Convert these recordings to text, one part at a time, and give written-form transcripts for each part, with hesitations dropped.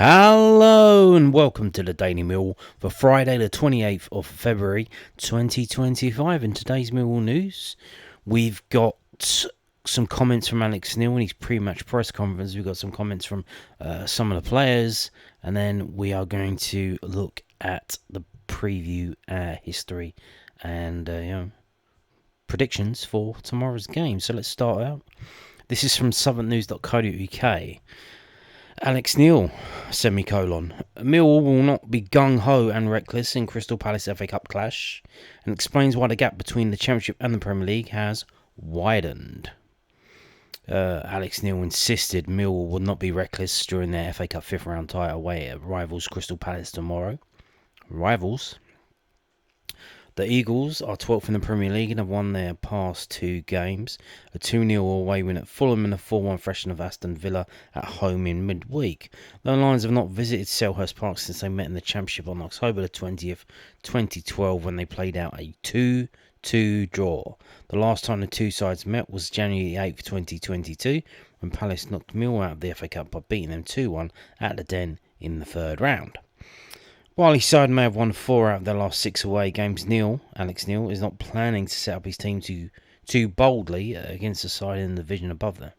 Hello and welcome to the Daily Millwall for Friday the 28th of February 2025. In today's Millwall news, we've got some comments from Alex Neil in his pre-match press conference. We've got some comments from some of the players, and then we are going to look at the preview history and predictions for tomorrow's game. So let's start out. This is from southernnews.co.uk. Alex Neil, Millwall will not be gung-ho and reckless in Crystal Palace FA Cup clash, and explains why the gap between the Championship and the Premier League has widened. Alex Neil insisted Millwall would not be reckless during their FA Cup fifth round tie away at rivals Crystal Palace tomorrow. The Eagles are 12th in the Premier League and have won their past two games. A 2-0 away win at Fulham and a 4-1 thrashing of Aston Villa at home in midweek. The Lions have not visited Selhurst Park since they met in the Championship on October the 20th, 2012 when they played out a 2-2 draw. The last time the two sides met was January 8th, 2022 when Palace knocked Millwall out of the FA Cup by beating them 2-1 at the Den in the third round. While his side may have won 4 out of their last 6 away games, Alex Neil, is not planning to set up his team too boldly against the side in the division above them.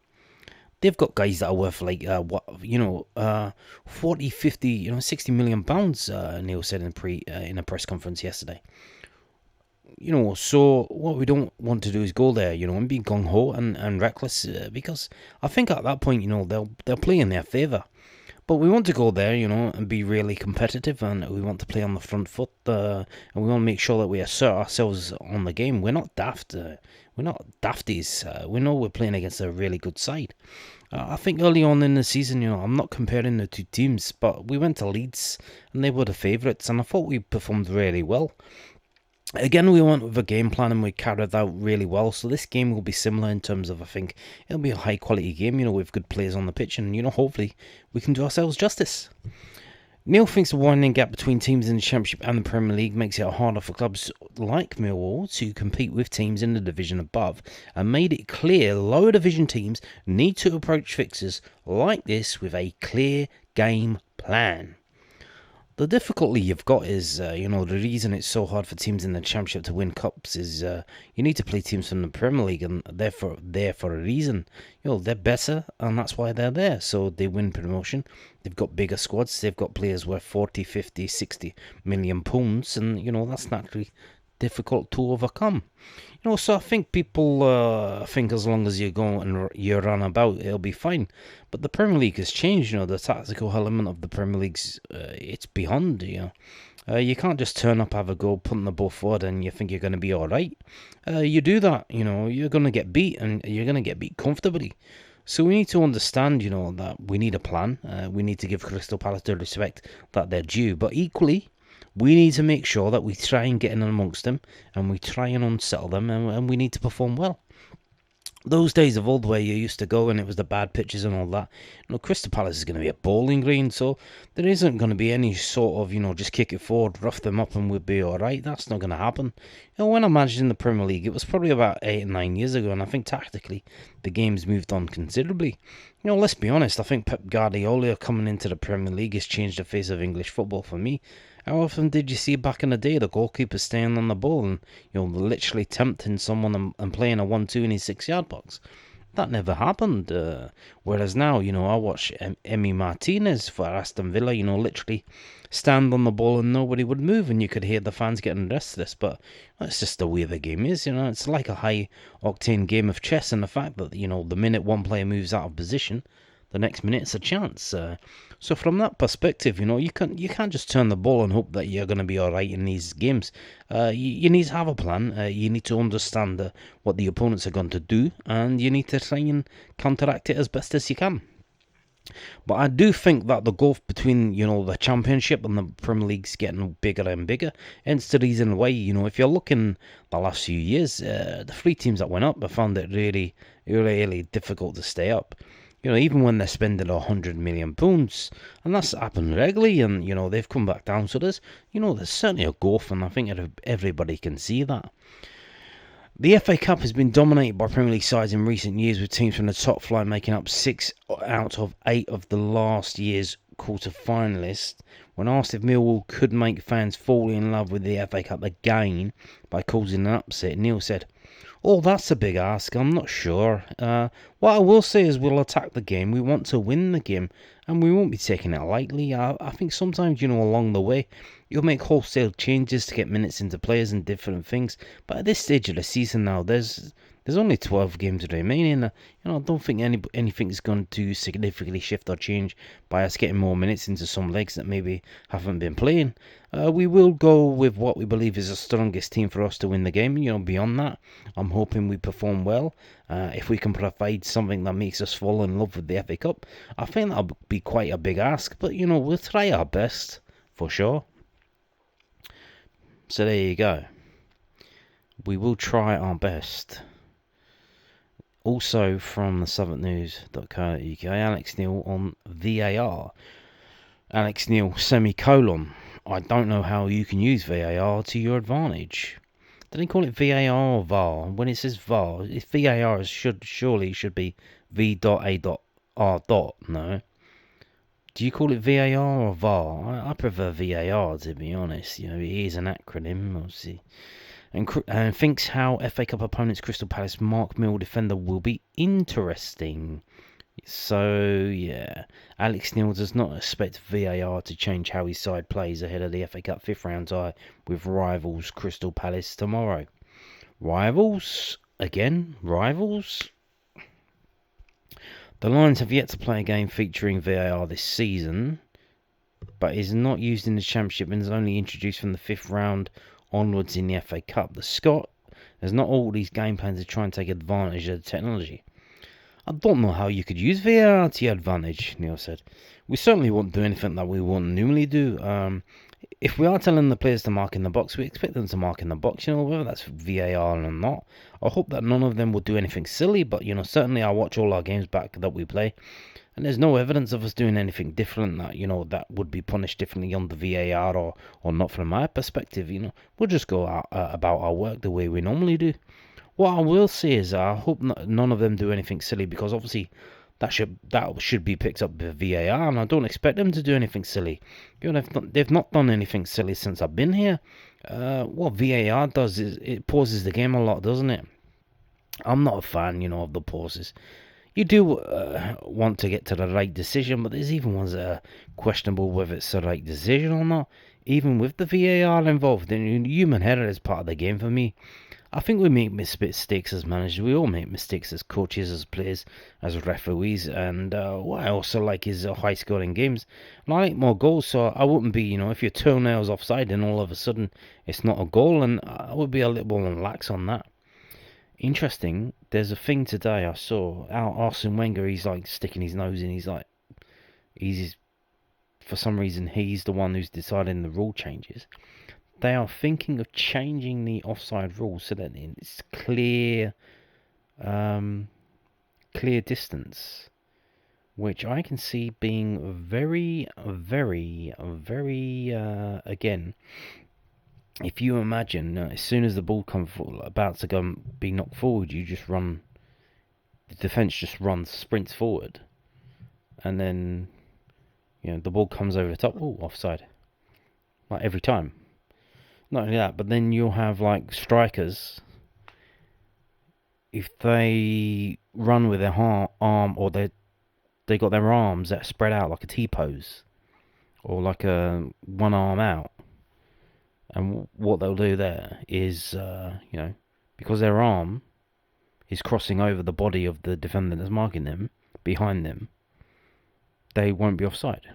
They've got guys that are worth 40, 50, 60 million pounds. Neil said in a press conference yesterday. So what we don't want to do is go there, and be gung ho and reckless because I think at that point, they'll play in their favour. But we want to go there, and be really competitive, and we want to play on the front foot, and we want to make sure that we assert ourselves on the game. We're not daft. We're not dafties. We know we're playing against a really good side. I think early on in the season, I'm not comparing the two teams, but we went to Leeds, and they were the favourites, and I thought we performed really well. Again, we went with a game plan and we carried out really well. So this game will be similar in terms of, I think, it'll be a high quality game, with good players on the pitch. And, hopefully we can do ourselves justice. Neil thinks the widening gap between teams in the Championship and the Premier League makes it harder for clubs like Millwall to compete with teams in the division above, and made it clear lower division teams need to approach fixtures like this with a clear game plan. The difficulty you've got is, the reason it's so hard for teams in the Championship to win cups is you need to play teams from the Premier League, and they're there for a reason. They're better, and that's why they're there. So they win promotion. They've got bigger squads. They've got players worth 40, 50, 60 million pounds, and, that's naturally difficult to overcome. So I think people think as long as you go and you run about, it'll be fine. But the Premier League has changed. The tactical element of the Premier League's it's beyond. You can't just turn up, have a go, punt the ball forward, and you think you're going to be all right. You do that, you're going to get beat, and you're going to get beat comfortably. So we need to understand, that we need a plan. We need to give Crystal Palace the respect that they're due, but equally, we need to make sure that we try and get in amongst them, and we try and unsettle them, and we need to perform well. Those days of old where you used to go and it was the bad pitches and all that, Crystal Palace is going to be a bowling green, so there isn't going to be any sort of, just kick it forward, rough them up and we'll be alright. That's not going to happen. When I managed in the Premier League, it was probably about 8 or 9 years ago, and I think tactically the game's moved on considerably. Let's be honest, I think Pep Guardiola coming into the Premier League has changed the face of English football for me. How often did you see back in the day the goalkeeper staying on the ball and literally tempting someone and playing a 1-2 in his 6-yard box? That never happened. Whereas now, I watch Emi Martinez for Aston Villa, literally stand on the ball and nobody would move, and you could hear the fans getting restless. But that's just the way the game is. It's like a high octane game of chess, and the fact that the minute one player moves out of position, the next minute it's a chance. So from that perspective, you can't just turn the ball and hope that you're going to be all right in these games. You need to have a plan. You need to understand what the opponents are going to do, and you need to try and counteract it as best as you can. But I do think that the gulf between, the Championship and the Premier League's getting bigger and bigger. Hence the reason why, if you're looking the last few years, the 3 teams that went up have found it really, really difficult to stay up. Even when they're spending £100 million, and that's happened regularly, and, they've come back down. So there's certainly a gulf, and I think everybody can see that. The FA Cup has been dominated by Premier League sides in recent years, with teams from the top flight making up 6 out of 8 of the last year's quarter-finalists. When asked if Millwall could make fans fall in love with the FA Cup again by causing an upset, Neil said, "Oh, that's a big ask. I'm not sure. What I will say is we'll attack the game. We want to win the game, and we won't be taking it lightly. I think sometimes, along the way, you'll make wholesale changes to get minutes into players and different things. But at this stage of the season now, there's only 12 games remaining. I don't think anything's going to significantly shift or change by us getting more minutes into some legs that maybe haven't been playing. We will go with what we believe is the strongest team for us to win the game. Beyond that, I'm hoping we perform well. If we can provide something that makes us fall in love with the FA Cup, I think that'll be quite a big ask. But, we'll try our best, for sure." So there you go. We will try our best. Also from the southwarknews.co.uk, Alex Neil on VAR. Alex Neil, semicolon. "I don't know how you can use VAR to your advantage." Did they call it VAR or VAR? When it says VAR, if VAR surely it should be V.A.R. No. Do you call it VAR or VAR? I prefer VAR, to be honest. It is an acronym, obviously. And thinks how FA Cup opponents Crystal Palace Mark Mill defender will be interesting. So, yeah. Alex Neil does not expect VAR to change how his side plays ahead of the FA Cup 5th round tie with rivals Crystal Palace tomorrow. Rivals? Again? Rivals? The Lions have yet to play a game featuring VAR this season, but is not used in the Championship and is only introduced from the 5th round onwards in the FA Cup. The Scot has not all these game plans to try and take advantage of the technology. "I don't know how you could use VAR to your advantage," Neil said. "We certainly won't do anything that we wouldn't normally do. If we are telling the players to mark in the box, we expect them to mark in the box, whether that's VAR or not. I hope that none of them will do anything silly, but, certainly I watch all our games back that we play, and there's no evidence of us doing anything different that, that would be punished differently under VAR or not from my perspective. We'll just go about our work the way we normally do. What I will say is I hope none of them do anything silly, because obviously that should be picked up with VAR, and I don't expect them to do anything silly. They've not done anything silly since I've been here. What VAR does is it pauses the game a lot, doesn't it? I'm not a fan, of the pauses. You do want to get to the right decision, but there's even ones that are questionable whether it's the right decision or not, even with the VAR involved. And human error is part of the game for me. I think we make mistakes as managers. We all make mistakes as coaches, as players, as referees. And what I also like is high-scoring games. And I like more goals, so I wouldn't be, if your toenail's offside and all of a sudden it's not a goal, and I would be a little more lax on that. Interesting, there's a thing today I saw. Arsene Wenger, he's like sticking his nose in. For some reason, he's the one who's deciding the rule changes. They are thinking of changing the offside rule so that it's clear distance, which I can see being very, very, very, again, if you imagine, as soon as the ball comes about to be knocked forward, the defence just sprints forward, and then, the ball comes over the top, offside, like every time. Not only that, but then you'll have like strikers, if they run with their arm, or they got their arms that are spread out like a T-pose, or like a one arm out, and what they'll do there is, because their arm is crossing over the body of the defender that's marking them, behind them, they won't be offside.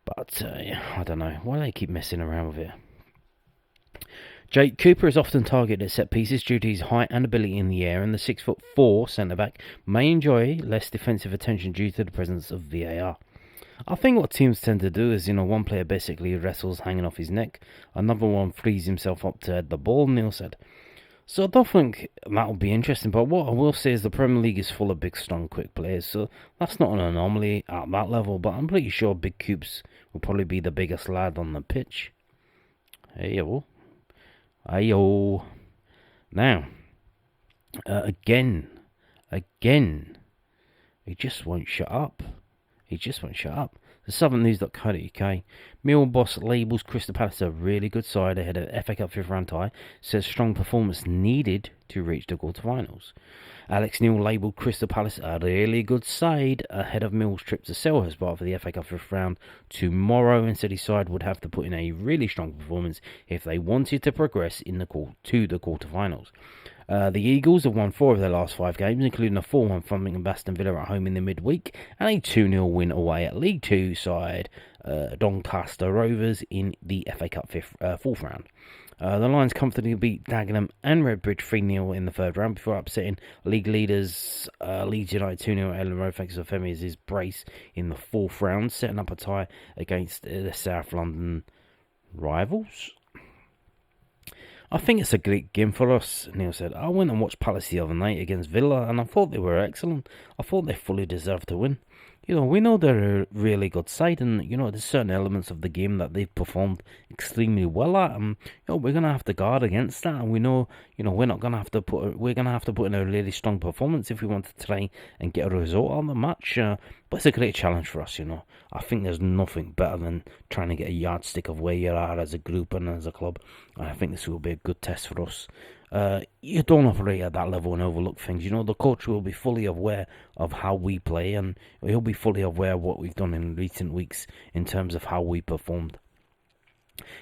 But, I don't know. Why do they keep messing around with it? Jake Cooper is often targeted at set pieces due to his height and ability in the air, and the 6'4" centre-back may enjoy less defensive attention due to the presence of VAR. I think what teams tend to do is, one player basically wrestles hanging off his neck, another one frees himself up to head the ball, Neil said. So I don't think that'll be interesting, but what I will say is the Premier League is full of big, strong, quick players, so that's not an anomaly at that level, but I'm pretty sure Big Coops will probably be the biggest lad on the pitch. Hey-yo. Now, again, he just won't shut up. The southernnews.co.uk. Millwall boss labels Crystal Palace a really good side ahead of FA Cup fifth round tie. Says strong performance needed to reach the quarterfinals. Alex Neil labelled Crystal Palace a really good side ahead of Mill's trip to Selhurst Park for the FA Cup fifth round tomorrow, and said his side would have to put in a really strong performance if they wanted to progress to the quarterfinals. The Eagles have won 4 of their last 5 games, including a 4-1 from Aston Villa at home in the midweek and a 2-0 win away at League Two side Doncaster Rovers in the FA Cup fourth round. The Lions comfortably beat Dagenham and Redbridge 3-0 in the third round before upsetting league leaders Leeds United 2-0 at Ellen Road thanks to Femi Azeez brace in the fourth round, setting up a tie against the South London rivals. I think it's a great game for us, Neil said. I went and watched Palace the other night against Villa and I thought they were excellent. I thought they fully deserved to win. We know they're a really good side, and there's certain elements of the game that they've performed extremely well at, and we're gonna have to guard against that. And we know, we're gonna have to put in a really strong performance if we want to try and get a result on the match. But it's a great challenge for us. I think there's nothing better than trying to get a yardstick of where you are as a group and as a club. And I think this will be a good test for us. You don't operate at that level and overlook things. The coach will be fully aware of how we play, and he'll be fully aware of what we've done in recent weeks in terms of how we performed.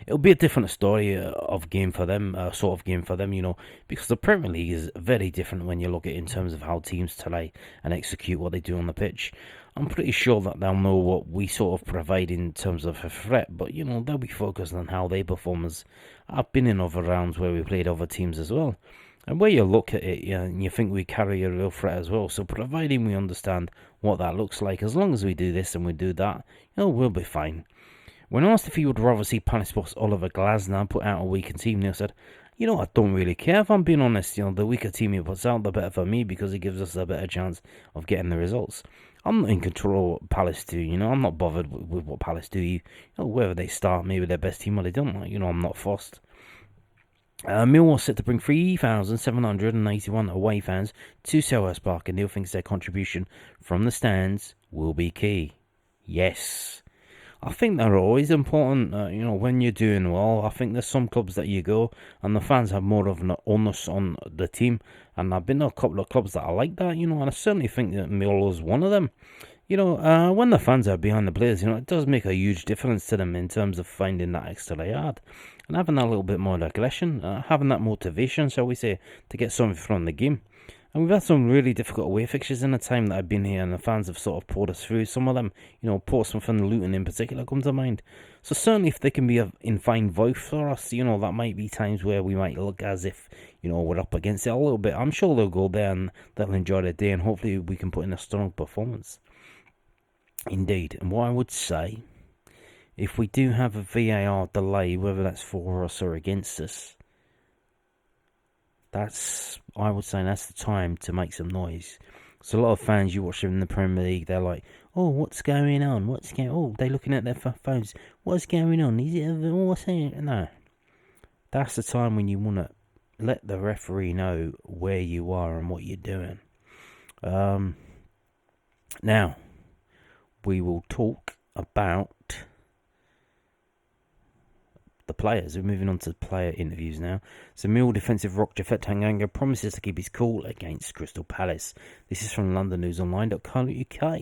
It'll be a different story of game for them, because the Premier League is very different when you look at it in terms of how teams try and execute what they do on the pitch. I'm pretty sure that they'll know what we sort of provide in terms of a threat, but they'll be focused on how they perform. As I've been in other rounds where we played other teams as well, and where you look at it, and you think we carry a real threat as well. So providing we understand what that looks like, as long as we do this and we do that, we'll be fine. When asked if he would rather see Palace boss Oliver Glasner put out a weaker team, Neil said, I don't really care if I'm being honest. The weaker team he puts out, the better for me, because it gives us a better chance of getting the results. I'm not in control of what Palace do, I'm not bothered with what Palace do. Whether they start maybe their best team or they don't, I'm not fussed. Millwall set to bring 3,781 away fans to Selhurst Park, and Neil thinks their contribution from the stands will be key. Yes. I think they're always important, when you're doing well. I think there's some clubs that you go and the fans have more of an onus on the team, and I've been to a couple of clubs that are like that, and I certainly think that Millwall is one of them. When the fans are behind the players, it does make a huge difference to them in terms of finding that extra yard and having that little bit more aggression, having that motivation, shall we say, to get something from the game. And we've had some really difficult away fixtures in the time that I've been here, and the fans have sort of poured us through. Some of them, Portsmouth and Luton in particular come to mind. So certainly if they can be in fine voice for us, that might be times where we might look as if, we're up against it a little bit. I'm sure they'll go there and they'll enjoy their day, and hopefully we can put in a strong performance. Indeed. And what I would say, if we do have a VAR delay, whether that's for us or against us, I would say that's the time to make some noise. So a lot of fans, you watch them in the Premier League, they're like, oh, what's going on? They're looking at their phones. What's going on? Is it what's it? No. That's the time when you want to let the referee know where you are and what you're doing. Now, we will talk about the players. We're moving on to player interviews now. So Millwall defensive rock Japhet Tanganga promises to keep his cool against Crystal Palace. This is from londonnewsonline.co.uk.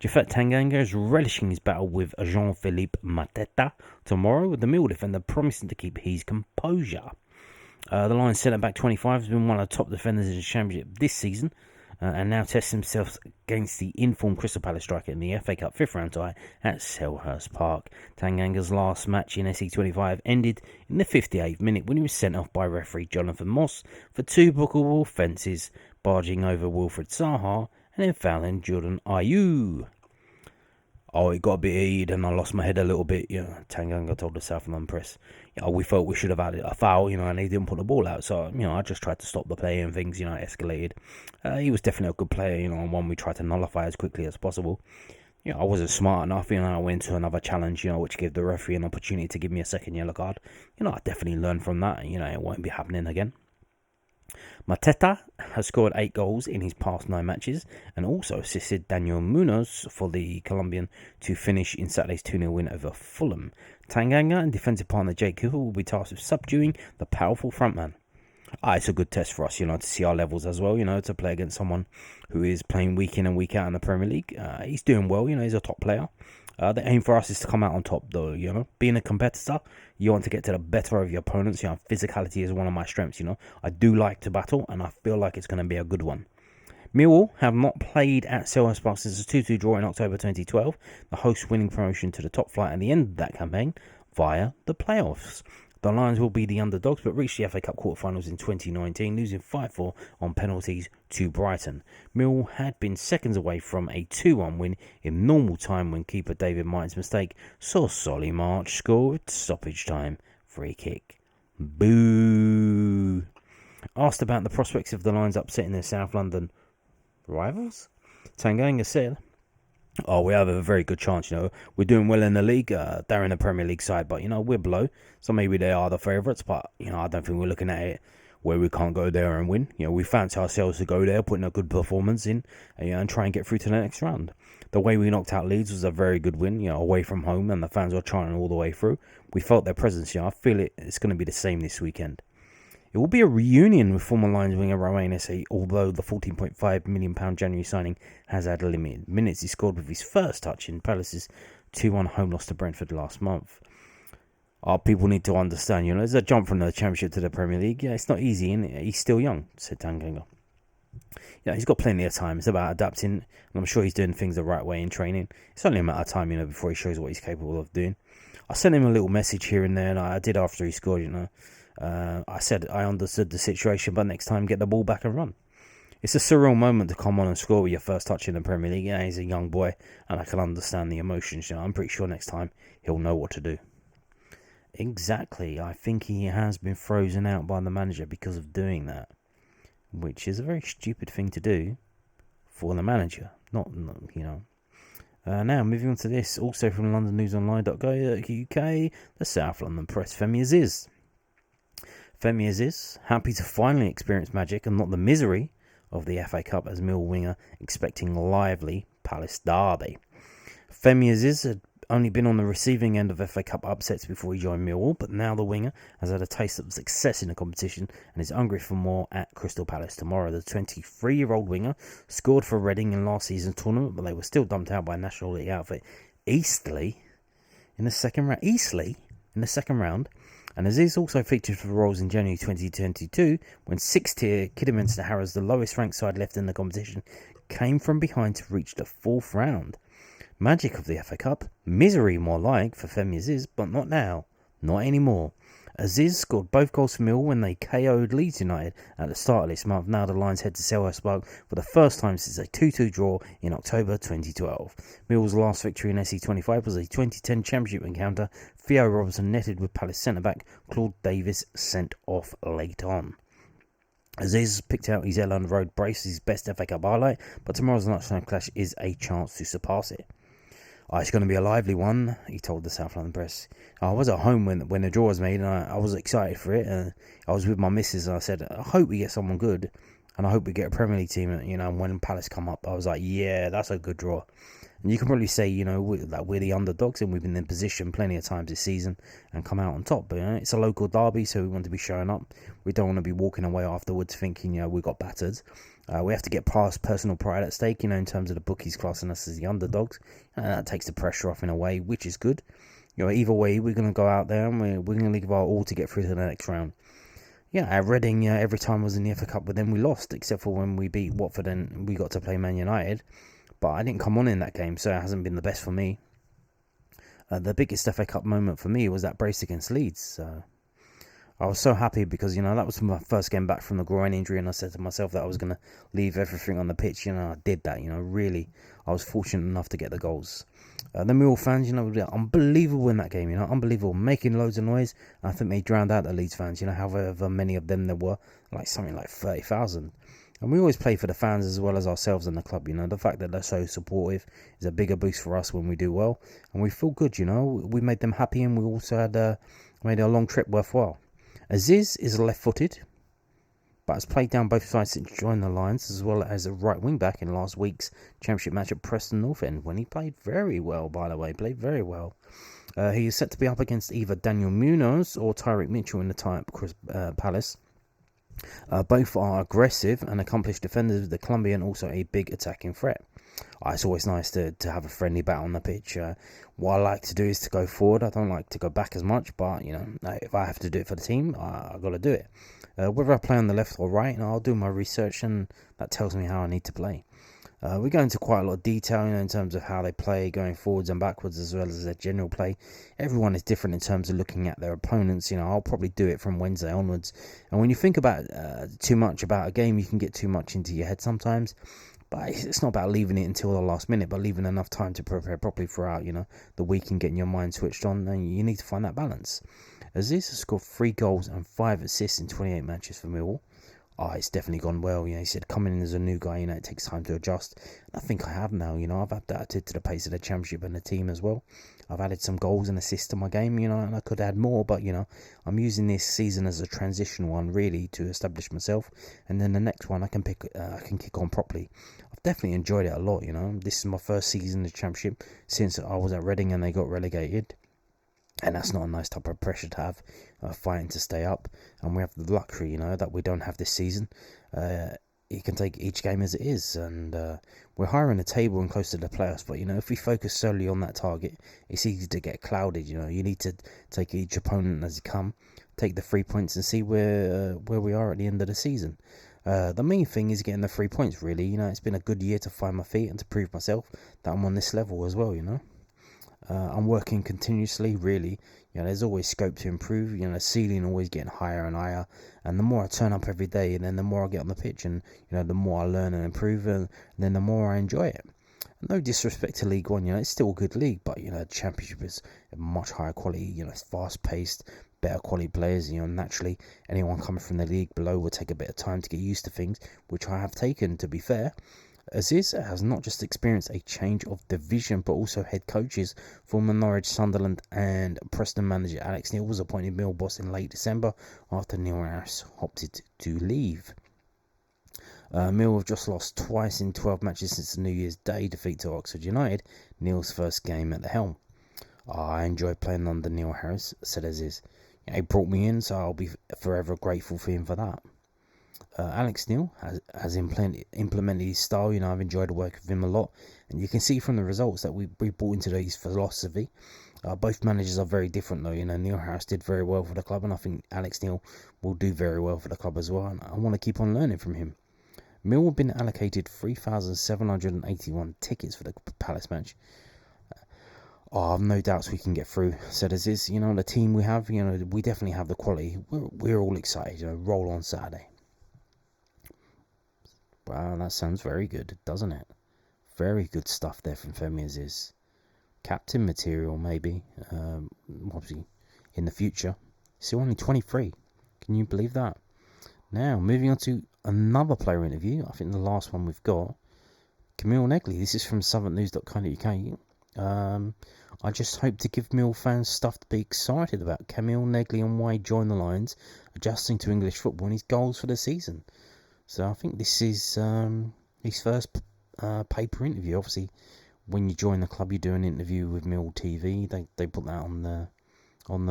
Japhet Tanganga is relishing his battle with Jean-Philippe Mateta tomorrow, with the Millwall defender promising to keep his composure. The Lions centre-back 25 has been one of the top defenders in the Championship this season, and now tests himself against the informed Crystal Palace striker in the FA Cup fifth round tie at Selhurst Park. Tanganga's last match in SE25 ended in the 58th minute when he was sent off by referee Jonathan Moss for 2 bookable offences, barging over Wilfred Zaha and then fouling Jordan Ayew. Oh, it got a bit heated and I lost my head a little bit, Tanganga told the South London press. We felt we should have had a foul, and he didn't put the ball out. So, I just tried to stop the play and things, it escalated. He was definitely a good player, and one we tried to nullify as quickly as possible. I wasn't smart enough, I went to another challenge, which gave the referee an opportunity to give me a second yellow card. I definitely learned from that, it won't be happening again. Mateta has scored 8 goals in his past 9 matches and also assisted Daniel Munoz for the Colombian to finish in Saturday's 2-0 win over Fulham. Tanganga and defensive partner Jake Cooper will be tasked with subduing the powerful frontman. It's a good test for us, to see our levels as well, to play against someone who is playing week in and week out in the Premier League. He's doing well, he's a top player. The aim for us is to come out on top, though, Being a competitor, you want to get to the better of your opponents. Physicality is one of my strengths, I do like to battle, and I feel like it's going to be a good one. Millwall have not played at Selhurst Park since a 2-2 draw in October 2012, the hosts winning promotion to the top flight at the end of that campaign via the playoffs. The Lions will be the underdogs, but reached the FA Cup quarterfinals in 2019, losing 5-4 on penalties to Brighton. Millwall had been seconds away from a 2-1 win in normal time when keeper David Martin's mistake saw Solly March score at stoppage time. Free kick. Boo! Asked about the prospects of the Lions upsetting their South London rivals, Tanganga said, we have a very good chance, We're doing well in the league. They're in the Premier League side, but, we're below. So maybe they are the favourites, but, I don't think we're looking at it where we can't go there and win. We fancy ourselves to go there, putting a good performance in, and try and get through to the next round. The way we knocked out Leeds was a very good win, away from home, and the fans were chanting all the way through. We felt their presence, I feel it's going to be the same this weekend. It will be a reunion with former Lions winger Romain Esse, although the £14.5 million January signing has had limited minutes. He scored with his first touch in Palace's 2-1 home loss to Brentford last month. Our people need to understand, there's a jump from the Championship to the Premier League. It's not easy, and he's still young, said Tanganga. He's got plenty of time. It's about adapting, and I'm sure he's doing things the right way in training. It's only a matter of time, before he shows what he's capable of doing. I sent him a little message here and there, and I did after he scored, I said I understood the situation, but next time get the ball back and run. It's a surreal moment to come on and score with your first touch in the Premier League. He's a young boy, and I can understand the emotions. I'm pretty sure next time he'll know what to do. Exactly. I think he has been frozen out by the manager because of doing that, which is a very stupid thing to do for the manager. Now, moving on to this, also from LondonNewsOnline.co.uk, the South London Press, Femi Azeez. Femi Azeez, happy to finally experience magic and not the misery of the FA Cup as Mill winger expecting lively Palace derby. Femi Azeez had only been on the receiving end of FA Cup upsets before he joined Millwall, but now the winger has had a taste of success in the competition and is hungry for more at Crystal Palace tomorrow. The 23-year-old winger scored for Reading in last season's tournament, but they were still dumped out by National League outfit Eastleigh in the second round. And Azeez also featured for the Royals in January 2022 when 6th-tier Kidderminster Harrows, the lowest-ranked side left in the competition, came from behind to reach the 4th round. Magic of the FA Cup, misery more like for Femi Azeez, but not now, not anymore. Azeez scored both goals for Mill when they KO'd Leeds United at the start of this month. Now the Lions head to Selhurst Park for the first time since a 2-2 draw in October 2012. Mill's last victory in SE25 was a 2010 Championship encounter. Theo Robinson netted with Palace centre-back Claude Davis sent off late on. Azeez picked out his Elland Road brace as his best FA Cup highlight, but tomorrow's lunchtime clash is a chance to surpass it. It's going to be a lively one, he told the South London Press. I was at home when the draw was made, and I was excited for it. I was with my missus, and I said, I hope we get someone good, and I hope we get a Premier League team. And when Palace come up, I was like, yeah, that's a good draw. And you can probably say, we're the underdogs, and we've been in position plenty of times this season and come out on top. But it's a local derby, so we want to be showing up. We don't want to be walking away afterwards thinking, we got battered. We have to get past personal pride at stake, in terms of the bookies classing us as the underdogs. That takes the pressure off in a way, which is good. Either way, we're going to go out there and we're going to give our all to get through to the next round. At Reading, every time was in the FA Cup, but then we lost, except for when we beat Watford and we got to play Man United. But I didn't come on in that game, so it hasn't been the best for me. The biggest FA Cup moment for me was that brace against Leeds. I was so happy because, that was my first game back from the groin injury, and I said to myself that I was going to leave everything on the pitch. I did that, really. I was fortunate enough to get the goals. The Millwall fans, were unbelievable in that game, unbelievable, making loads of noise. I think they drowned out the Leeds fans, however many of them there were, something like 30,000. And we always play for the fans as well as ourselves in the club, The fact that they're so supportive is a bigger boost for us when we do well. And we feel good, We made them happy, and we also had made a long trip worthwhile. Azeez is left-footed, but has played down both sides since joining the Lions, as well as a right wing back in last week's Championship match at Preston North End, when he played very well, by the way, He is set to be up against either Daniel Munoz or Tyreek Mitchell in the tie at Palace. Both are aggressive and accomplished defenders, the Colombian also a big attacking threat. It's always nice to have a friendly battle on the pitch. What I like to do is to go forward. I don't like to go back as much, but if I have to do it for the team, I've got to do it. Whether I play on the left or right, I'll do my research, and that tells me how I need to play. We go into quite a lot of detail, in terms of how they play, going forwards and backwards, as well as their general play. Everyone is different in terms of looking at their opponents. I'll probably do it from Wednesday onwards. And when you think about too much about a game, you can get too much into your head sometimes. But it's not about leaving it until the last minute, but leaving enough time to prepare properly throughout, the week and getting your mind switched on. And you need to find that balance. Azeez has scored 3 goals and 5 assists in 28 matches for Millwall. It's definitely gone well. He said coming in as a new guy, it takes time to adjust. And I think I have now. I've adapted to the pace of the Championship and the team as well. I've added some goals and assists to my game, and I could add more, but I'm using this season as a transition one, really, to establish myself. And then the next one, I can kick on properly. I've definitely enjoyed it a lot. This is my first season in the Championship since I was at Reading and they got relegated. And that's not a nice type of pressure to have, fighting to stay up. And we have the luxury, that we don't have this season. You can take each game as it is. And we're higher in the table and close to the playoffs. But, if we focus solely on that target, it's easy to get clouded. You need to take each opponent as they come, take the 3 points and see where we are at the end of the season. The main thing is getting the 3 points, really. It's been a good year to find my feet and to prove myself that I'm on this level as well, I'm working continuously, really. There's always scope to improve. The ceiling always getting higher and higher. And the more I turn up every day, and then the more I get on the pitch, and the more I learn and improve, and then the more I enjoy it. No disrespect to League One, it's still a good league, but the Championship is much higher quality. It's fast paced, better quality players. Naturally, anyone coming from the league below will take a bit of time to get used to things, which I have taken, to be fair. Azeez has not just experienced a change of division, but also head coaches. Former Norwich, Sunderland and Preston manager Alex Neil was appointed Mill boss in late December after Neil Harris opted to leave. Mill have just lost twice in 12 matches since the New Year's Day defeat to Oxford United, Neil's first game at the helm. I enjoyed playing under Neil Harris, said Azeez. He brought me in, so I'll be forever grateful for him for that. Alex Neil has implemented his style. I've enjoyed the work with him a lot, and you can see from the results that we brought into his philosophy. Both managers are very different, though. Neil Harris did very well for the club, and I think Alex Neil will do very well for the club as well. And I want to keep on learning from him. Mill have been allocated 3,781 tickets for the Palace match. I've no doubts we can get through, said Azeez. The team we have, we definitely have the quality. We're all excited. Roll on Saturday. Wow, that sounds very good, doesn't it? Very good stuff there from Femi Azeez. Captain material, maybe. Obviously, in the future. Still only 23. Can you believe that? Now, moving on to another player interview. I think the last one we've got. Camiel Neghli. This is from southwarknews.co.uk. I just hope to give Mill fans stuff to be excited about. Camiel Neghli and why he joined the Lions, adjusting to English football and his goals for the season. So I think this is his first paper interview. Obviously, when you join the club, you do an interview with Mill TV. They put that on the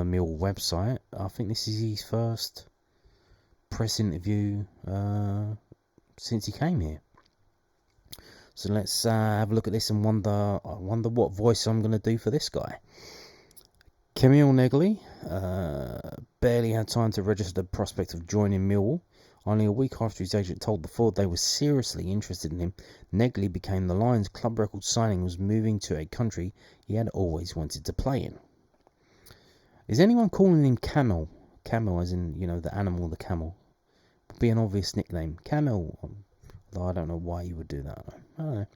Mill website. I think this is his first press interview since he came here. So let's have a look at this and wonder what voice I'm going to do for this guy. Camiel Neghli barely had time to register the prospect of joining Millwall. Only a week after his agent told the Ford they were seriously interested in him, Neghli became the Lions' club record signing, was moving to a country he had always wanted to play in. Is anyone calling him Camel? Camel as in, the animal, the camel. Would be an obvious nickname. Camel. Although I don't know why you would do that. I don't know.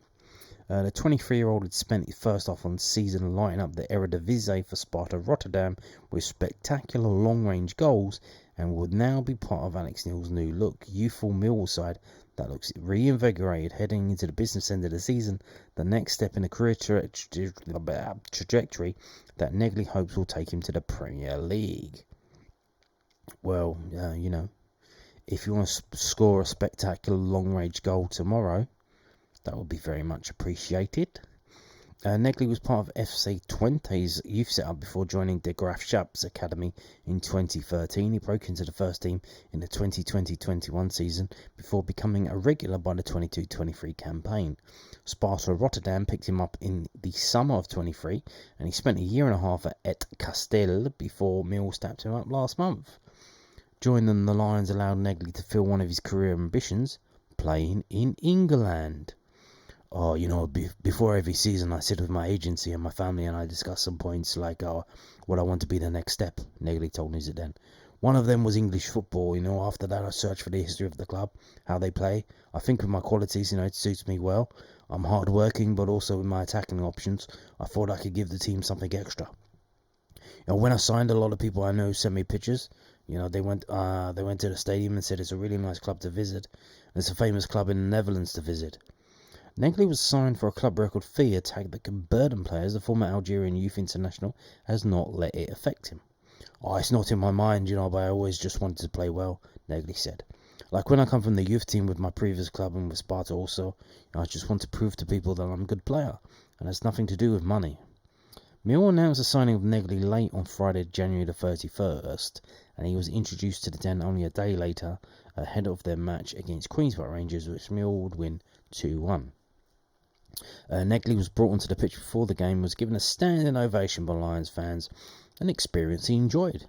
The 23-year-old had spent his first off on season lighting up the Eredivisie for Sparta Rotterdam with spectacular long-range goals, and would now be part of Alex Neil's new look, youthful Millwall side that looks reinvigorated heading into the business end of the season, the next step in the career trajectory that Neghli hopes will take him to the Premier League. Well, If you want to score a spectacular long-range goal tomorrow, that would be very much appreciated. Neghli was part of FC Twente's youth setup before joining De Graafschap's academy in 2013. He broke into the first team in the 2020-21 season before becoming a regular by the 22-23 campaign. Sparta Rotterdam picked him up in the summer of 23, and he spent a year and a half at Et Castel before Millwall snapped him up last month. Joining the Lions allowed Neghli to fulfill one of his career ambitions, playing in England. Oh, before every season I sit with my agency and my family and I discuss some points like what I want to be the next step, Neghli told News It Then. One of them was English football. After that I searched for the history of the club, how they play. I think with my qualities, it suits me well. I'm hard working, but also with my attacking options, I thought I could give the team something extra. When I signed, a lot of people I know sent me pictures. They went to the stadium and said it's a really nice club to visit. It's a famous club in the Netherlands to visit. Neghli was signed for a club record fee, a tag that can burden players. The former Algerian youth international has not let it affect him. It's not in my mind, but I always just wanted to play well, Neghli said. Like when I come from the youth team with my previous club and with Sparta also, I just want to prove to people that I'm a good player, and it's nothing to do with money. Millwall announced the signing of Neghli late on Friday, January the 31st, and he was introduced to the Den only a day later, ahead of their match against Queen's Park Rangers, which Millwall would win 2-1. Neghli was brought onto the pitch before the game, was given a standing ovation by Lions fans, an experience he enjoyed.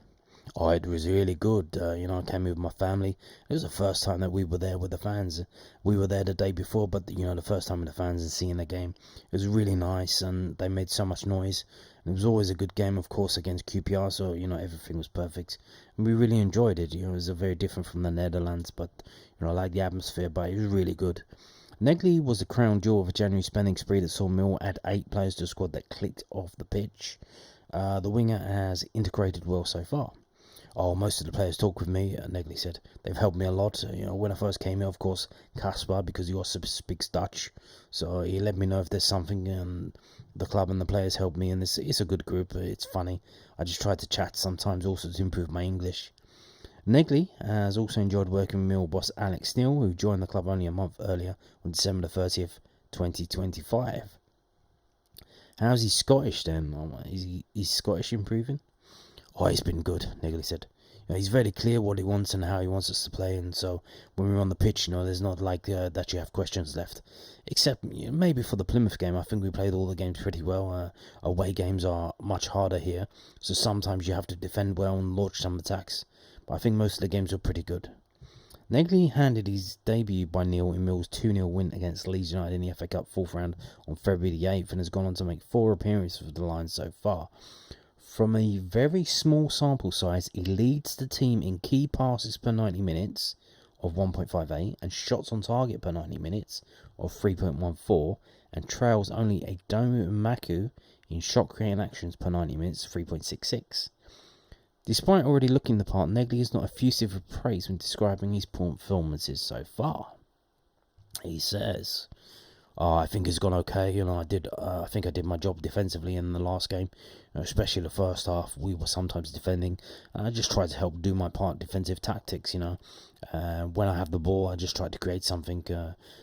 It was really good. I came with my family. It was the first time that we were there with the fans. We were there the day before, but the first time with the fans and seeing the game, it was really nice, and they made so much noise. And it was always a good game, of course, against QPR, so everything was perfect, and we really enjoyed it. It was very different from the Netherlands, but I like the atmosphere, but it was really good. Neghli was the crown jewel of a January spending spree that saw Millwall add 8 players to a squad that clicked off the pitch. The winger has integrated well so far. Most of the players talk with me, Neghli said. They've helped me a lot. When I first came here, of course, Caspar, because he also speaks Dutch, so he let me know if there's something, and the club and the players helped me, and it's a good group. It's funny. I just try to chat sometimes also to improve my English. Neghli has also enjoyed working with Millwall boss Alex Neil, who joined the club only a month earlier on December 30th, 2025. How's he Scottish then? Is Scottish improving? He's been good, Neghli said. He's very clear what he wants and how he wants us to play, and so when we're on the pitch, there's not like that you have questions left. Except maybe for the Plymouth game, I think we played all the games pretty well. Away games are much harder here, so sometimes you have to defend well and launch some attacks. But I think most of the games were pretty good. Neghli handed his debut by Neil in Mill's 2-0 win against Leeds United in the FA Cup 4th round on February the 8th and has gone on to make 4 appearances for the Lions so far. From a very small sample size, he leads the team in key passes per 90 minutes of 1.58 and shots on target per 90 minutes of 3.14 and trails only a Domu Maku in shot creating actions per 90 minutes 3.66. Despite already looking the part, Neghli is not effusive of praise when describing his performances so far. He says, I think it's gone okay. I think I did my job defensively in the last game, especially the first half. We were sometimes defending. I just tried to help do my part, defensive tactics. When I have the ball, I just try to create something.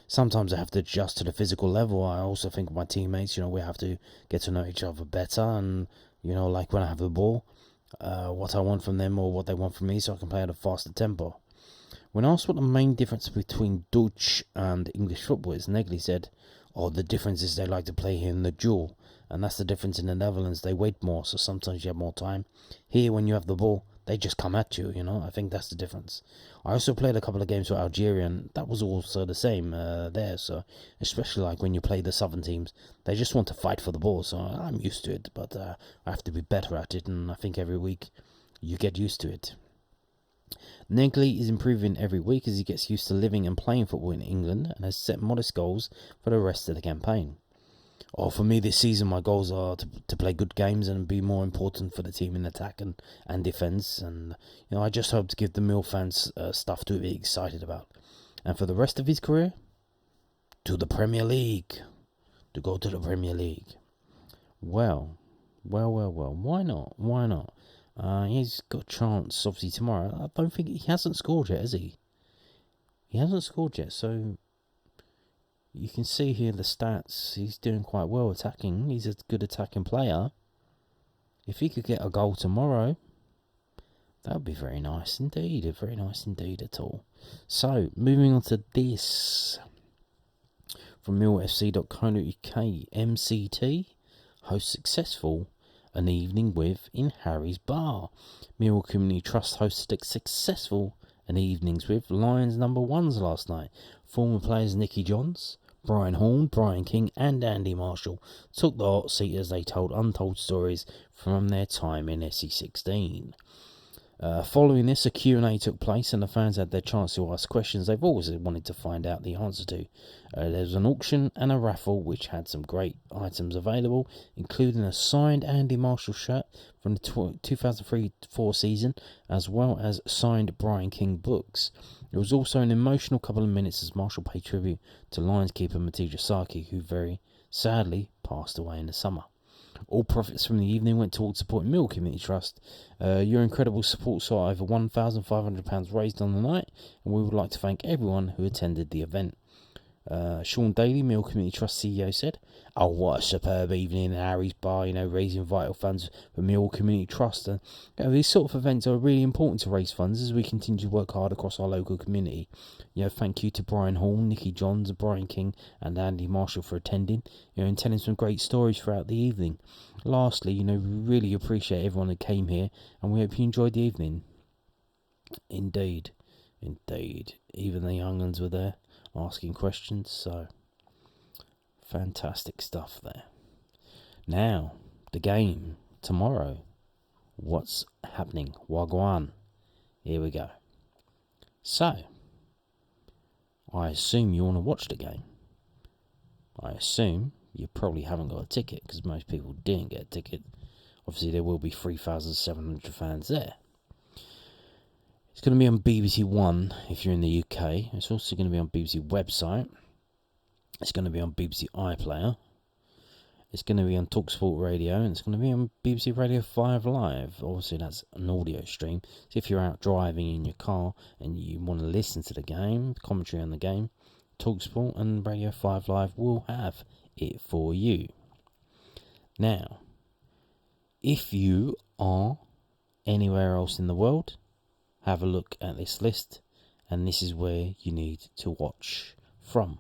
Sometimes I have to adjust to the physical level. I also think of my teammates. We have to get to know each other better, and like when I have the ball, what I want from them or what they want from me, so I can play at a faster tempo. When asked what the main difference between Dutch and English football is, Neghli said, the difference is they like to play here in the duel, and that's the difference in the Netherlands. They wait more, so sometimes you have more time. Here, when you have the ball, they just come at you, I think that's the difference. I also played a couple of games for Algeria, and that was also the same there, so especially like when you play the southern teams, they just want to fight for the ball, so I'm used to it, but I have to be better at it, and I think every week you get used to it. Neghli is improving every week as he gets used to living and playing football in England and has set modest goals for the rest of the campaign. For me this season, my goals are to play good games and be more important for the team in attack and defence. And I just hope to give the Mill fans stuff to be excited about. And for the rest of his career, to the Premier League. To go to the Premier League. Well. Why not? He's got a chance, obviously, tomorrow. I don't think he hasn't scored yet, has he? He hasn't scored yet, so you can see here the stats. He's doing quite well attacking. He's a good attacking player. If he could get a goal tomorrow, that would be very nice indeed. Very nice indeed at all. So, moving on to this. From millfc.co.uk, MCT hosts successful an evening with in Harry's Bar. Millwall Community Trust hosted successful an evenings with Lions number ones last night. Former players Nicky Johns, Brian Horn, Brian King and Andy Marshall took the hot seat as they told untold stories from their time in SE16. Following this, a Q&A took place and the fans had their chance to ask questions they've always wanted to find out the answer to. There was an auction and a raffle which had some great items available, including a signed Andy Marshall shirt from the 2003-04 season, as well as signed Brian King books. There was also an emotional couple of minutes as Marshall paid tribute to Lions keeper Matija Saki, who very sadly passed away in the summer. All profits from the evening went towards supporting Millwall Community Trust. Your incredible support saw over £1,500 raised on the night, and we would like to thank everyone who attended the event. Sean Daly, Millwall Community Trust CEO, said, "Oh, what a superb evening in Harry's Bar, raising vital funds for Millwall Community Trust. And these sort of events are really important to raise funds as we continue to work hard across our local community. Thank you to Brian Hall, Nicky Johns, Brian King and Andy Marshall for attending, and telling some great stories throughout the evening. Lastly, we really appreciate everyone that came here, and we hope you enjoyed the evening." Indeed. Even the young ones were there asking questions, so fantastic stuff there. Now, the game tomorrow. What's happening? Wagwan. Here we go. So, I assume you want to watch the game. I assume you probably haven't got a ticket, because most people didn't get a ticket. Obviously, there will be 3,700 fans there. It's going to be on BBC One if you're in the UK. It's also going to be on BBC website. It's going to be on BBC iPlayer. It's going to be on TalkSport Radio, and it's going to be on BBC Radio 5 Live. Obviously, that's an audio stream. So if you're out driving in your car and you want to listen to the game, commentary on the game, TalkSport and Radio 5 Live will have it for you. Now, if you are anywhere else in the world, have a look at this list, and this is where you need to watch from.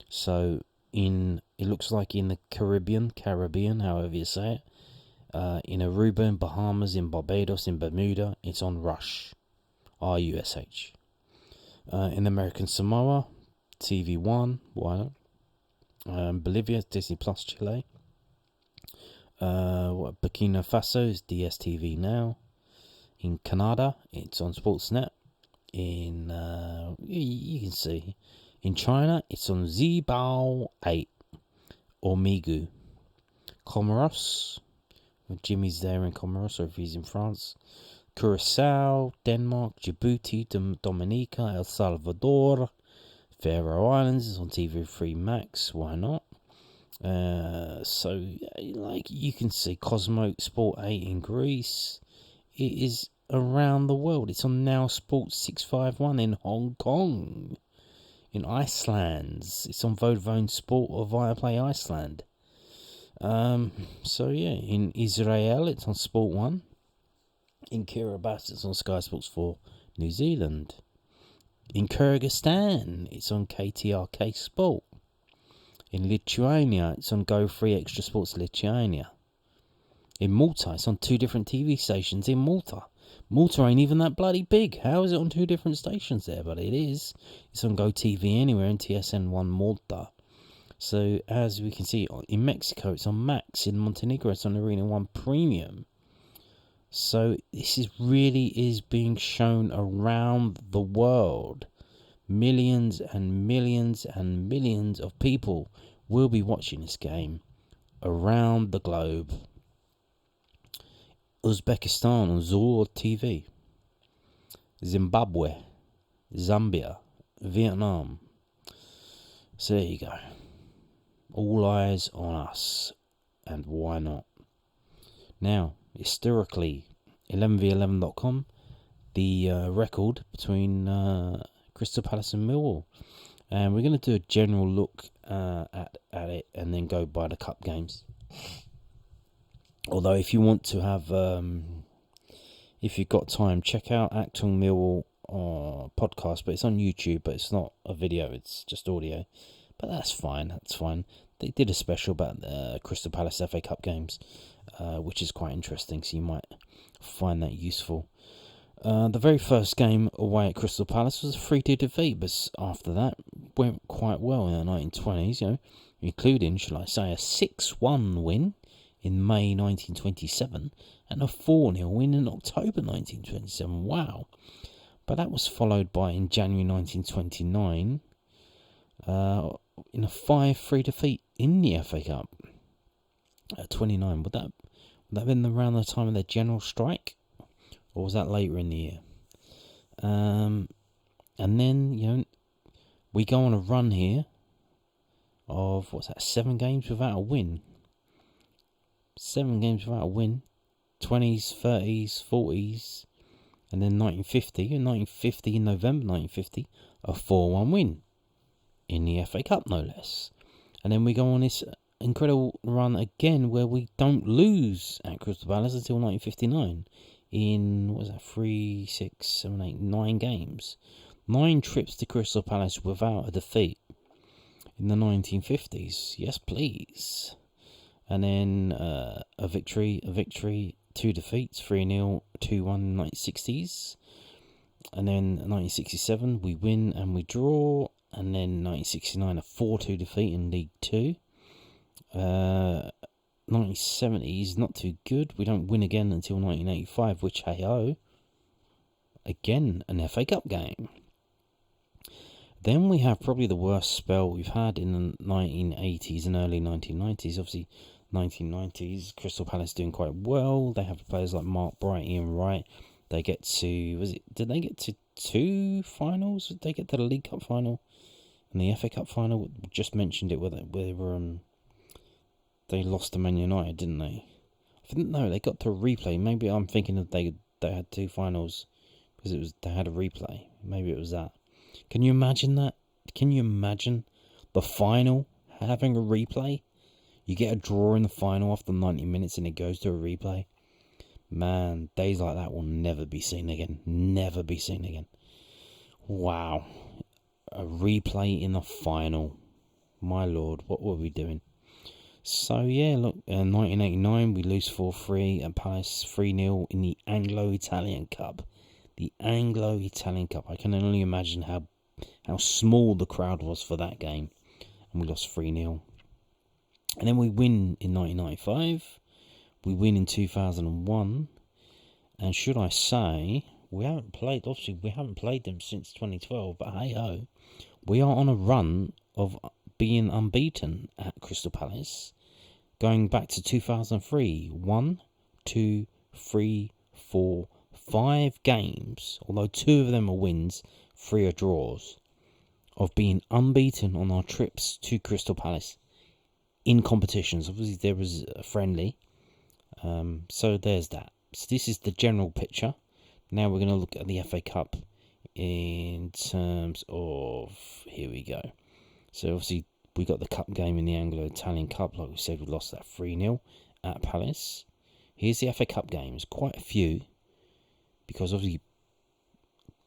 So it looks like in the Caribbean, however you say it, in Aruba, in Bahamas, in Barbados, in Bermuda, it's on Rush, RUSH. In American Samoa, TV1, why not? Bolivia, Disney Plus Chile. Burkina Faso is DSTV Now. In Canada, it's on Sportsnet. In you can see. In China, it's on Zibao 8 or Migu. Comoros, Jimmy's there in Comoros, or if he's in France. Curacao, Denmark, Djibouti, Dominica, El Salvador, Faroe Islands is on TV3 Max. Why not? So, you can see Cosmo Sport 8 in Greece. It is around the world. It's on Now Sports 651 in Hong Kong. In Iceland, it's on Vodafone Sport or Viaplay Iceland. In Israel, it's on Sport 1. In Kiribati, it's on Sky Sports 4 New Zealand. In Kyrgyzstan, it's on KTRK Sport. In Lithuania, it's on Go Free Extra Sports Lithuania. In Malta, it's on 2 different TV stations in Malta. Malta ain't even that bloody big. How is it on 2 different stations there? But it is. It's on Go TV anywhere in TSN1 Malta. So, as we can see, in Mexico, it's on Max. In Montenegro, it's on Arena 1 Premium. So, this is being shown around the world. Millions and millions and millions of people will be watching this game around the globe. Uzbekistan on Zor TV. Zimbabwe, Zambia, Vietnam. So there you go. All eyes on us, and why not? Now, historically, 11v11.com, the record between Crystal Palace and Millwall. And we're going to do a general look at it and then go by the cup games. Although if you want to have, if you've got time, check out Acton Millwall podcast, but it's on YouTube, but it's not a video, it's just audio. But that's fine. They did a special about the Crystal Palace FA Cup games, which is quite interesting, so you might find that useful. The very first game away at Crystal Palace was a 3-2 defeat, but after that went quite well in the 1920s, including, shall I say, a 6-1 win in May 1927 and a 4-0 win in October 1927. Wow. But that was followed by, in January 1929, in a 5-3 defeat in the FA Cup at 29. Would that have been around the time of the general strike? Or was that later in the year? And then, we go on a run here of, 7 games without a win. 7 games without a win. 20s, 30s, 40s. And then 1950, in November 1950, a 4-1 win in the FA Cup, no less. And then we go on this incredible run again where we don't lose at Crystal Palace until 1959. In, 3, 6, 7, 8, 9 games. 9 trips to Crystal Palace without a defeat in the 1950s. Yes, please. And then a victory, 2 defeats, 3-0, 2-1 in the 1960s. And then 1967, we win and we draw. And then 1969, a 4-2 defeat in League 2. 1970s, not too good. We don't win again until 1985, which, hey-ho, again, an FA Cup game. Then we have probably the worst spell we've had in the 1980s and early 1990s. Obviously, 1990s, Crystal Palace doing quite well. They have players like Mark Bright, Ian Wright. They get to, did they get to 2 finals? Did they get to the League Cup final and the FA Cup final? Just mentioned it, where they lost to Man United, didn't they? No, they got to a replay. Maybe I'm thinking that they had 2 finals because they had a replay. Maybe it was that. Can you imagine that? Can you imagine the final having a replay? You get a draw in the final after 90 minutes and it goes to a replay. Man, days like that will never be seen again. Never be seen again. Wow. A replay in the final. My lord, what were we doing? So, yeah, look, 1989, we lose 4-3 at Palace, 3-0 in the Anglo-Italian Cup. The Anglo-Italian Cup. I can only imagine how small the crowd was for that game. And we lost 3-0. And then we win in 1995. We win in 2001. And should I say, we haven't played them since 2012. But hey-ho, we are on a run of being unbeaten at Crystal Palace. Going back to 2003, 1, 2, 3, 4, 5 games, although 2 of them are wins, 3 are draws, of being unbeaten on our trips to Crystal Palace in competitions. Obviously, there was a friendly, so there's that. So this is the general picture. Now we're going to look at the FA Cup in terms of, here we go. So obviously, we got the cup game in the Anglo-Italian Cup. Like we said, we lost that 3-0 at Palace. Here's the FA Cup games. Quite a few. Because obviously,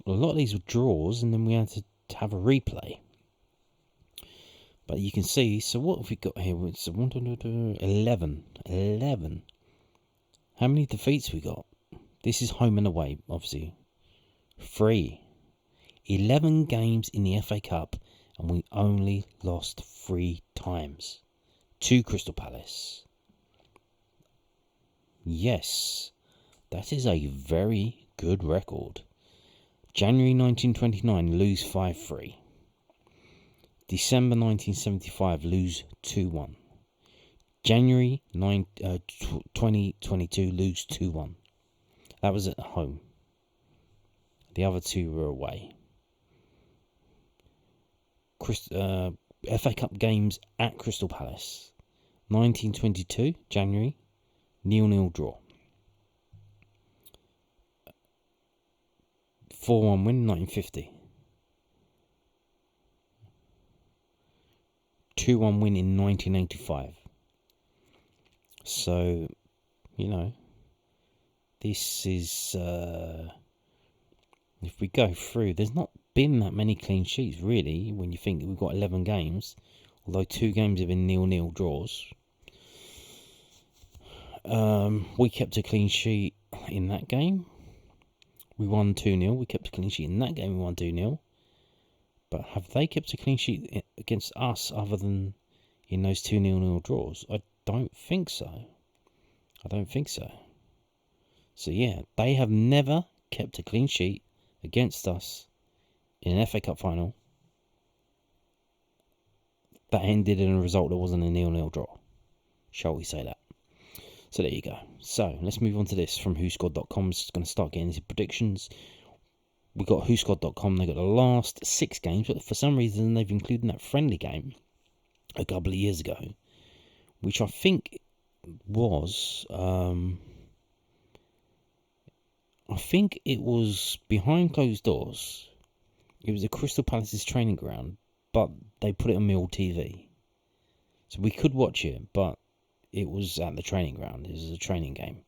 a lot of these were draws. And then we had to have a replay. But you can see. So what have we got here? It's 11. 11. How many defeats we got? This is home and away, obviously. 3. 11 games in the FA Cup. And we only lost 3 times to Crystal Palace. Yes, that is a very good record. January 1929, lose 5-3. December 1975, lose 2-1. January 2022, lose 2-1. That was at home. The other 2 were away. FA Cup games at Crystal Palace. 1922, January, 0-0 draw. 4-1 win, 1950. 2-1 win in 1985. So, this is, if we go through, there's not been that many clean sheets, really, when you think we've got 11 games, although 2 games have been 0-0 draws. We kept a clean sheet in that game. We won 2-0. We kept a clean sheet in that game. We won 2-0. But have they kept a clean sheet against us other than in those 2 0-0 draws? I don't think so. So yeah, they have never kept a clean sheet against us in an FA Cup final that ended in a result that wasn't a 0-0 draw. Shall we say that? So there you go. So let's move on to this from WhoScored.com. It's going to start getting into predictions. We got WhoScored.com. They got the last 6 games, but for some reason they've included that friendly game a couple of years ago, which I think was, it was behind closed doors. It was at Crystal Palace's training ground, but they put it on Millwall TV, so we could watch it, but it was at the training ground. It was a training game,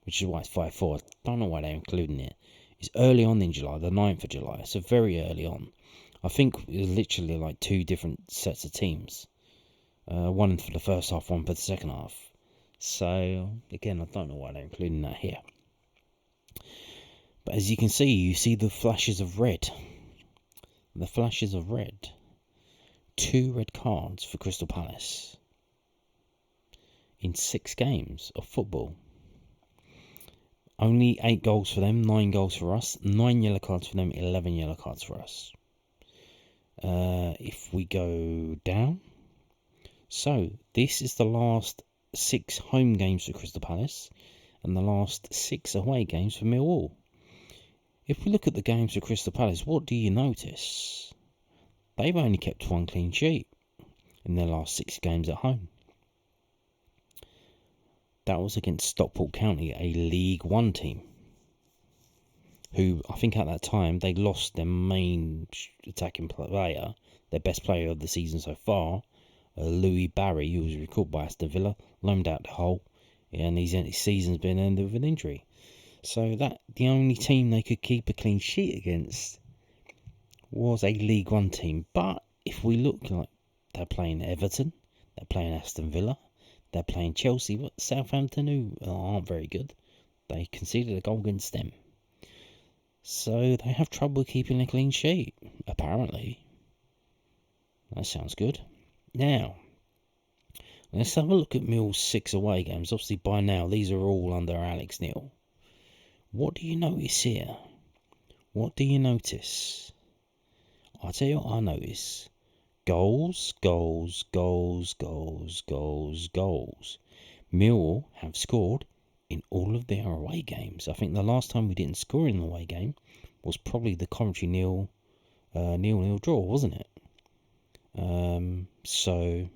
which is why it's 5-4. I don't know why they're including it. It's early on in July, the 9th of July, so very early on. I think it was literally like 2 different sets of teams. One for the first half, one for the second half. So, again, I don't know why they're including that here. But as you can see, you see the flashes of red. 2 red cards for Crystal Palace in 6 games of football. Only 8 goals for them, 9 goals for us, 9 yellow cards for them, 11 yellow cards for us. If we go down, so this is the last 6 home games for Crystal Palace and the last 6 away games for Millwall. If we look at the games for Crystal Palace, what do you notice? They've only kept 1 clean sheet in their last 6 games at home. That was against Stockport County, a League One team, who I think at that time they lost their main attacking player, their best player of the season so far, Louis Barry, who was recalled by Aston Villa, loaned out to Hull, and his season's been ended with an injury. So that the only team they could keep a clean sheet against was a League One team. But if we look, like, they're playing Everton, they're playing Aston Villa, they're playing Chelsea, but Southampton, who aren't very good, they conceded a goal against them. So they have trouble keeping a clean sheet, apparently. That sounds good. Now, let's have a look at Mill's 6 away games. Obviously, by now, these are all under Alex Neil. What do you notice here? What do you notice? I'll tell you what I notice. Goals. Millwall have scored in all of their away games. I think the last time we didn't score in an away game was probably the Coventry 0-0 draw, wasn't it? So,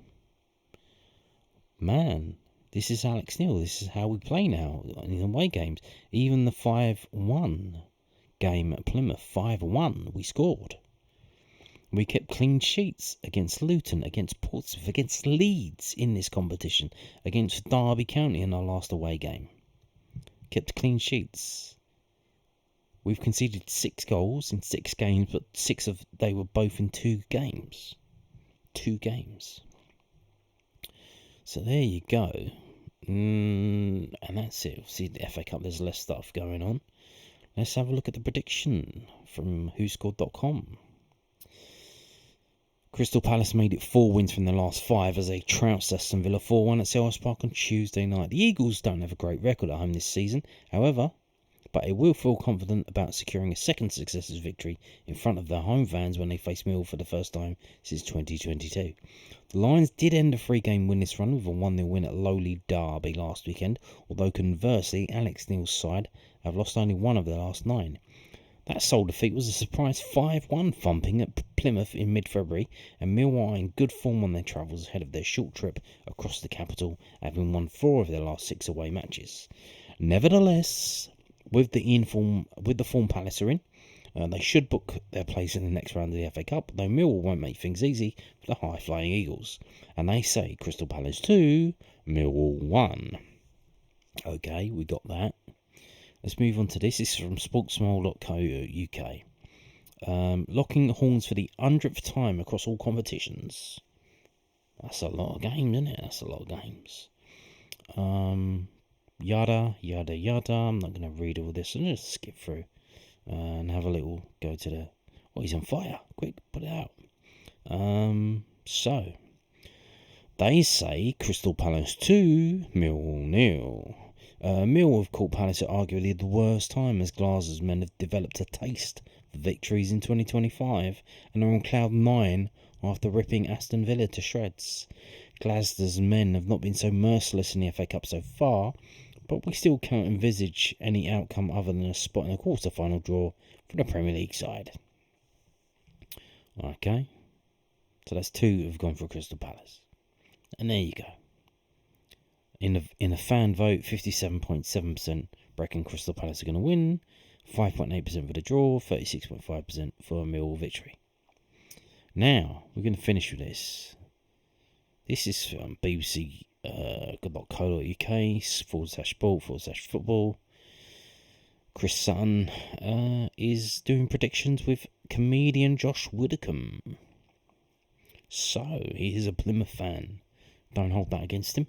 man, this is Alex Neil. This is how we play now in away games. Even the 5-1 game at Plymouth, 5-1, we scored. We kept clean sheets against Luton, against Portsmouth, against Leeds in this competition, against Derby County in our last away game. Kept clean sheets. We've conceded 6 goals in 6 games, but 6 of they were both in 2 games. 2 games. So there you go. And that's it. See, the FA Cup, there's less stuff going on. Let's have a look at the prediction from WhoScored.com. Crystal Palace made it 4 wins from their last 5 as they trounced Aston Villa 4-1 at Selhurst Park on Tuesday night. The Eagles don't have a great record at home this season, however, but they will feel confident about securing a second successive victory in front of their home fans when they face Millwall for the first time since 2022. The Lions did end a 3-game winless run with a 1-0 win at lowly Derby last weekend, although conversely, Alex Neil's side have lost only 1 of their last 9. That sole defeat was a surprise 5-1 thumping at Plymouth in mid-February, and Millwall are in good form on their travels ahead of their short trip across the capital, having won 4 of their last 6 away matches. Nevertheless, with the form Palace are in, They should book their place in the next round of the FA Cup, though Millwall won't make things easy for the high-flying Eagles. And they say Crystal Palace 2, Millwall 1. Okay, we got that. Let's move on to this. This is from sportsmall.co.uk. Locking horns for the 100th time across all competitions. That's a lot of games, isn't it? That's a lot of games. Yada, yada, yada. I'm not going to read all this. I'm just skip through and have a little go to the... Oh, he's on fire. Quick, put it out. So, they say Crystal Palace 2, Millwall 0. Millwall have caught Palace at arguably the worst time, as Glasgow's men have developed a taste for victories in 2025 and are on cloud 9 after ripping Aston Villa to shreds. Glasgow's men have not been so merciless in the FA Cup so far, but we still can't envisage any outcome other than a spot in a quarter-final draw for the Premier League side. Okay, so that's 2 have gone for Crystal Palace. And there you go. In a fan vote, 57.7% reckon Crystal Palace are going to win, 5.8% for the draw, 36.5% for a Millwall victory. Now, we're going to finish with this. This is from bbc.co.uk/sport/football. Chris Sutton is doing predictions with comedian Josh Widdicombe. So, he is a Plymouth fan. Don't hold that against him.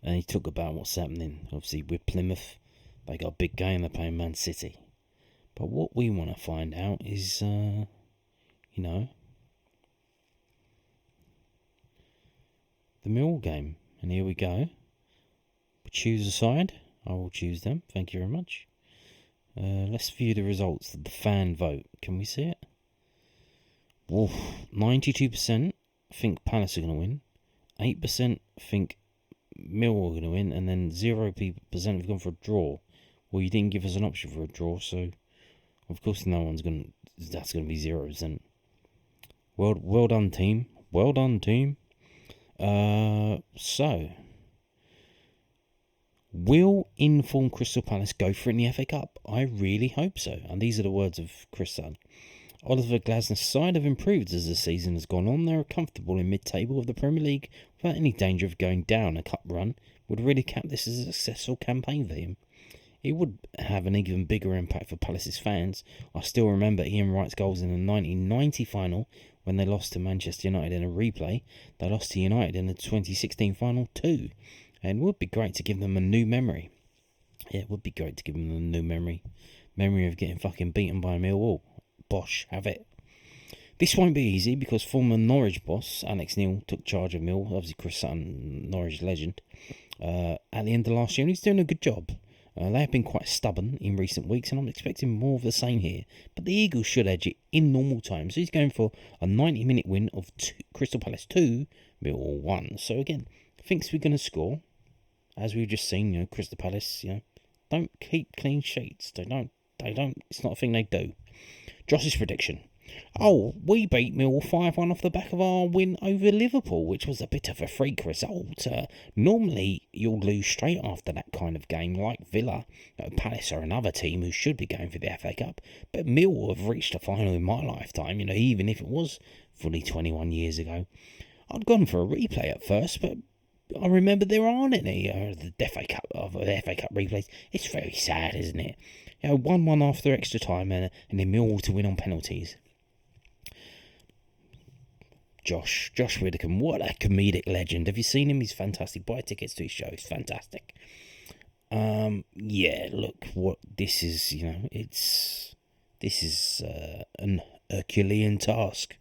And he talked about what's happening, obviously, with Plymouth. They got a big game, they're playing Man City. But what we want to find out is, the Millwall game. And here we go. Choose a side. I will choose them. Thank you very much. Let's view the results of the fan vote. Can we see it? 92% think Palace are going to win. 8% think Millwall are going to win. And then 0% have gone for a draw. Well, you didn't give us an option for a draw, so of course that's going to be 0%. Well done, team. Well done, team. So, will informed Crystal Palace go for it in the FA Cup? I really hope so. And these are the words of Chris Sutton. Oliver Glasner's side have improved as the season has gone on. They're comfortable in mid-table of the Premier League without any danger of going down. A cup run would really cap this as a successful campaign for him. It would have an even bigger impact for Palace's fans. I still remember Ian Wright's goals in the 1990 final when they lost to Manchester United in a replay. They lost to United in the 2016 final too. And it would be great to give them a new memory. Yeah, it would be great to give them a new memory. Memory of getting fucking beaten by Millwall. Bosh, have it. This won't be easy because former Norwich boss Alex Neil took charge of Millwall. Obviously Chris Sutton, Norwich legend. At the end of last year, and he's doing a good job. They have been quite stubborn in recent weeks, and I'm expecting more of the same here. But the Eagles should edge it in normal time. So he's going for a 90-minute win of Crystal Palace 2, Millwall 1. So again, thinks we're going to score. As we've just seen, Crystal Palace, don't keep clean sheets. They don't. It's not a thing they do. Josh's prediction. We beat Millwall 5-1 off the back of our win over Liverpool, which was a bit of a freak result. Normally, you'll lose straight after that kind of game, like Villa. Palace are another team who should be going for the FA Cup, but Millwall have reached a final in my lifetime, even if it was fully 21 years ago. I'd gone for a replay at first, but I remember there aren't any the FA Cup replays. It's very sad, isn't it? 1-1 after extra time and then Millwall to win on penalties. Josh Widdicombe, what a comedic legend. Have you seen him? He's fantastic. Buy tickets to his show. It's fantastic. Look, what this is, this is an Herculean task.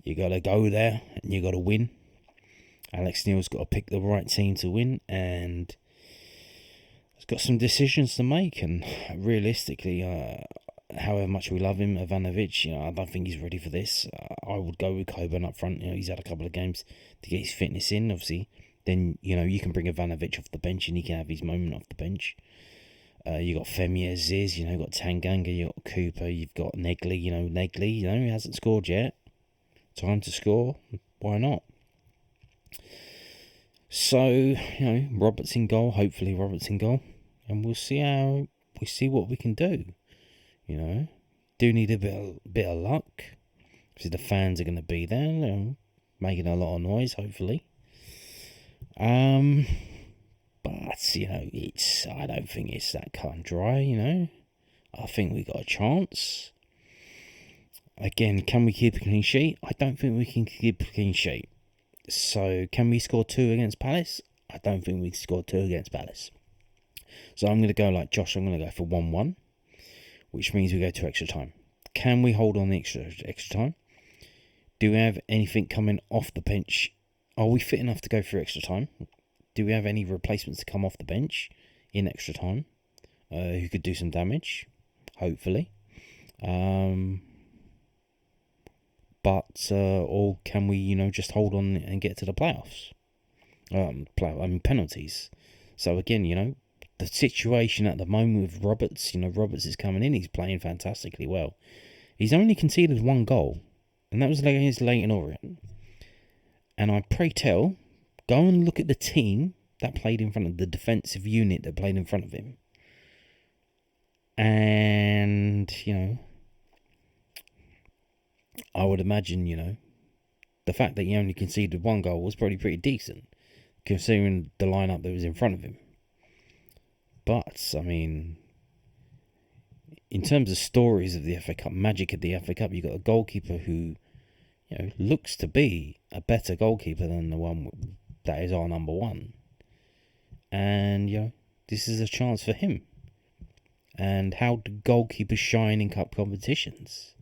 You got to go there and you got to win. Alex Neil's got to pick the right team to win, and he's got some decisions to make. And realistically, however much we love him, Ivanovic, I don't think he's ready for this. I would go with Coburn up front. He's had a couple of games to get his fitness in, obviously. Then, you can bring Ivanovic off the bench and he can have his moment off the bench. You got Femi, Azeez, you've got Tanganga, you've got Cooper, you've got Neghli, he hasn't scored yet. Time to score. Why not? So, Roberts in goal, hopefully Roberts in goal. And we'll see what we can do. You know, do need a bit of luck. Because the fans are going to be there, you know, making a lot of noise, hopefully. But, you know, I don't think it's that cut and dry, you know. I think we got a chance. Again, can we keep a clean sheet? I don't think we can keep a clean sheet. So, can we score 2 against Palace? I don't think we can score 2 against Palace. So, I'm going to go like Josh. I'm going to go for 1-1, which means we go to extra time. Can we hold on the extra time? Do we have anything coming off the bench? Are we fit enough to go for extra time? Do we have any replacements to come off the bench in extra time who could do some damage? Hopefully. Or can we, you know, just hold on and get to the playoffs? Penalties. So again, you know, the situation at the moment with Roberts, you know, Roberts is coming in. He's playing fantastically well. He's only conceded 1 goal, and that was against Leyton Orient. And I pray tell, go and look at the team that played in front of the defensive unit that played in front of him. And, you know, I would imagine, you know, the fact that he only conceded 1 goal was probably pretty decent, considering the lineup that was in front of him. But, I mean, in terms of stories of the FA Cup, magic of the FA Cup, you've got a goalkeeper who, you know, looks to be a better goalkeeper than the one that is our number 1. And, you know, this is a chance for him. And how do goalkeepers shine in cup competitions?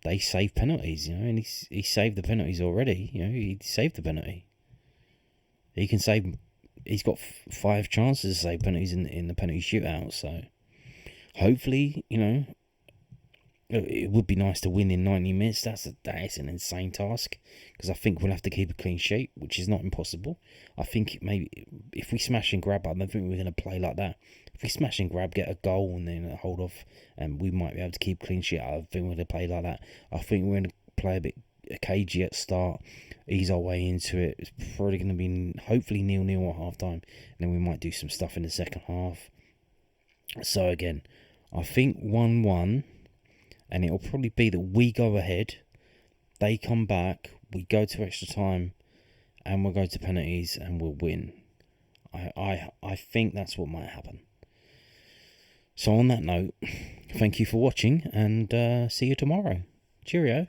They save penalties, you know, and he saved the penalties already. You know, he saved the penalty. He can save. He's got 5 chances to save penalties in the penalty shootout. So hopefully, you know, it would be nice to win in 90 minutes. That is an insane task, because I think we'll have to keep a clean sheet, which is not impossible. I think maybe if we smash and grab, I don't think we're going to play like that. If we smash and grab, get a goal, and then hold off, and we might be able to keep clean sheet, I think we're going to play like that. I think we're going to play a bit cagey at start, ease our way into it. It's probably going to be hopefully 0-0 at half time, and then we might do some stuff in the second half. So again, I think 1-1. And it'll probably be that we go ahead, they come back, we go to extra time, and we'll go to penalties and we'll win. I think that's what might happen. So on that note, thank you for watching, and see you tomorrow. Cheerio.